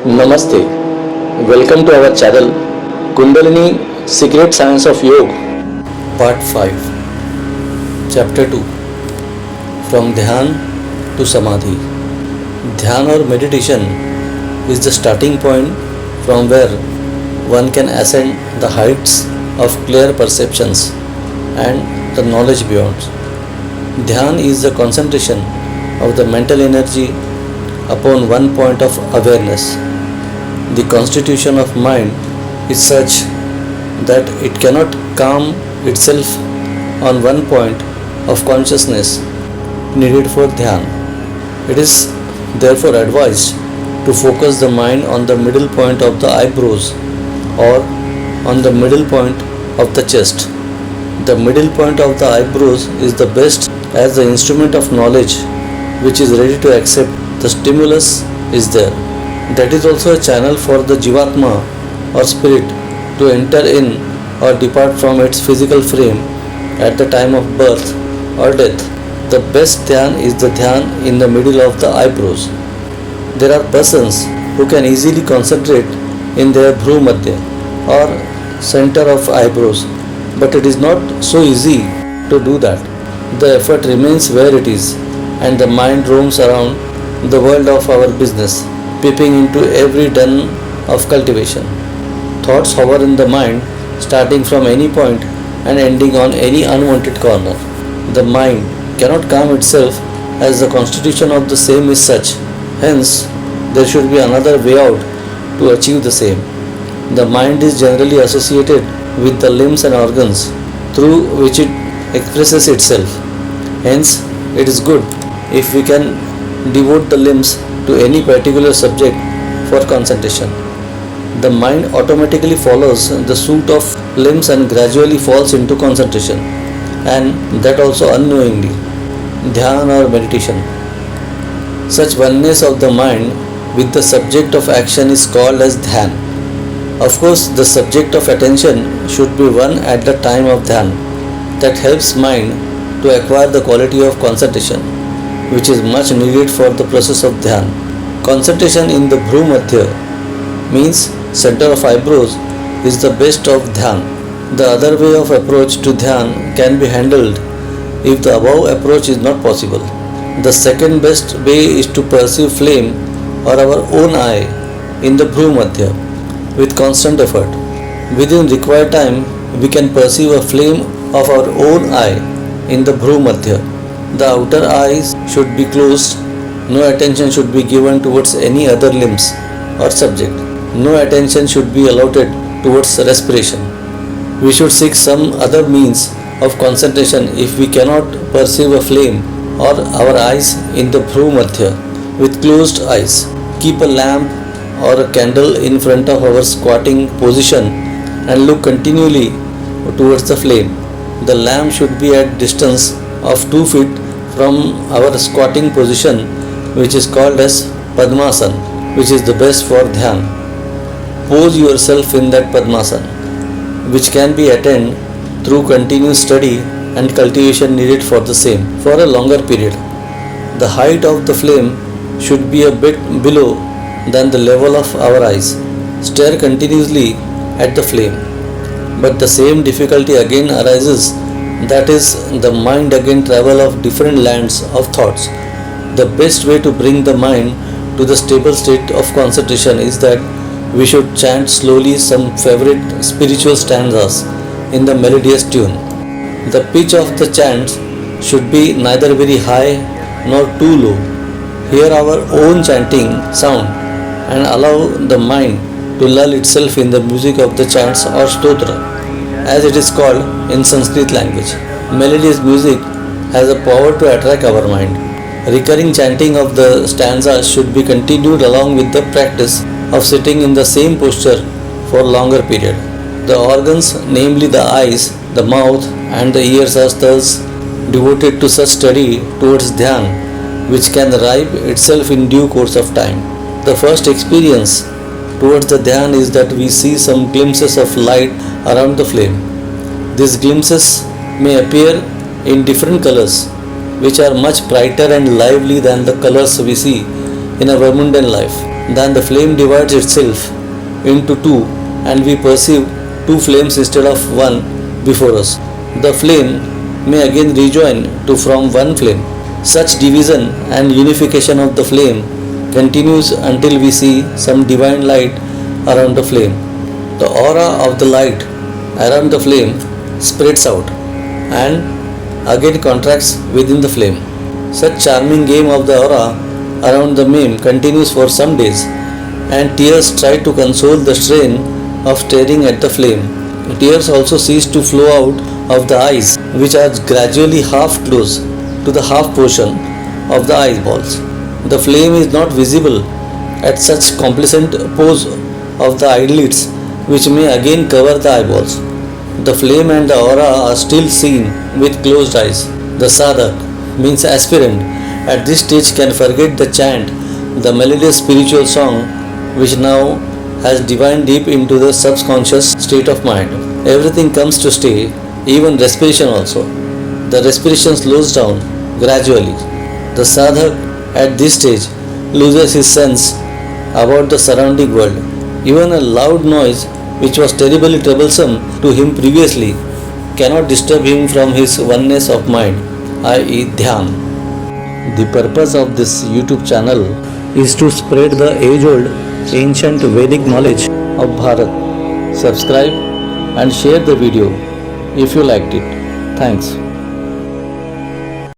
Namaste. Welcome to our channel Kundalini Secret Science of Yoga. Part 5. Chapter 2. From Dhyan to Samadhi. Dhyan or meditation is the starting point from where one can ascend the heights of clear perceptions and the knowledge beyond. Dhyan is the concentration of the mental energy upon one point of awareness. The constitution of mind is such that it cannot calm itself on one point of consciousness needed for dhyan. It is therefore advised to focus the mind on the middle point of the eyebrows or on the middle point of the chest. The middle point of the eyebrows is the best as the instrument of knowledge which is ready to accept the stimulus is there. That is also a channel for the Jivatma or spirit to enter in or depart from its physical frame at the time of birth or death. The best dhyan is the dhyan in the middle of the eyebrows. There are persons who can easily concentrate in their bhru madhya or center of eyebrows, but it is not so easy to do that. The effort remains where it is, and the mind roams around the world of our business, peeping into every den of cultivation. Thoughts hover in the mind, starting from any point and ending on any unwanted corner. The mind cannot calm itself as the constitution of the same is such. Hence, there should be another way out to achieve the same. The mind is generally associated with the limbs and organs through which it expresses itself. Hence, it is good if we can devote the limbs to any particular subject for concentration. The mind automatically follows the suit of limbs and gradually falls into concentration, and that also unknowingly. Dhyan or meditation. Such oneness of the mind with the subject of action is called as dhyan. Of course, the subject of attention should be one at the time of dhyan. That helps mind to acquire the quality of concentration, which is much needed for the process of dhyan. Concentration in the bhru madhya means center of eyebrows is the best of dhyan. The other way of approach to dhyan can be handled if the above approach is not possible. The second best way is to perceive flame or our own eye in the bhru madhya with constant effort. Within required time, we can perceive a flame of our own eye in the bhru madhya. The outer eyes should be closed. No attention should be given towards any other limbs or subject. No attention should be allotted towards respiration. We should seek some other means of concentration if we cannot perceive a flame or our eyes in the bhru madhya with closed eyes. Keep a lamp or a candle in front of our squatting position and look continually towards the flame. The lamp should be at distance of 2 feet from our squatting position, which is called as Padmasana, which is the best for dhyan. Pose yourself in that Padmasana, which can be attained through continuous study and cultivation needed for the same for a longer period. The height of the flame should be a bit below than the level of our eyes. Stare continuously at the flame, but the same difficulty again arises, that is, the mind again travel of different lands of thoughts. The best way to bring the mind to the stable state of concentration is that we should chant slowly some favorite spiritual stanzas in the melodious tune. The pitch of the chants should be neither very high nor too low. Hear our own chanting sound and allow the mind to lull itself in the music of the chants or stotra, as it is called in Sanskrit language. Melodious music has a power to attract our mind. Recurring chanting of the stanzas should be continued along with the practice of sitting in the same posture for longer period. The organs, namely the eyes, the mouth and the ears, are thus devoted to such study towards dhyan, which can ripe itself in due course of time. The first experience towards the dhyan is that we see some glimpses of light around the flame. These glimpses may appear in different colors, which are much brighter and lively than the colors we see in our mundane life. then the flame divides itself into two and we perceive two flames instead of one before us. The flame may again rejoin to form one flame. Such division and unification of the flame continues until we see some divine light around the flame. The aura of the light around the flame spreads out and again contracts within the flame. Such charming game of the aura around the flame continues for some days, and tears try to console the strain of staring at the flame. Tears also cease to flow out of the eyes, which are gradually half closed to the half portion of the eyeballs. The flame is not visible at such complacent pose of the eyelids, which may again cover the eyeballs. The flame and the aura are still seen with closed eyes. The sadhak, means aspirant, at this stage can forget the chant, the melodious spiritual song, which now has divined deep into the subconscious state of mind. Everything comes to stay, even respiration also. The respiration slows down gradually. The sadhak at this stage loses his sense about the surrounding world. Even a loud noise, which was terribly troublesome to him previously, cannot disturb him from his oneness of mind, i.e. Dhyan. The purpose of this YouTube channel is to spread the age-old ancient Vedic knowledge of Bharat. Subscribe and share the video if you liked it. Thanks.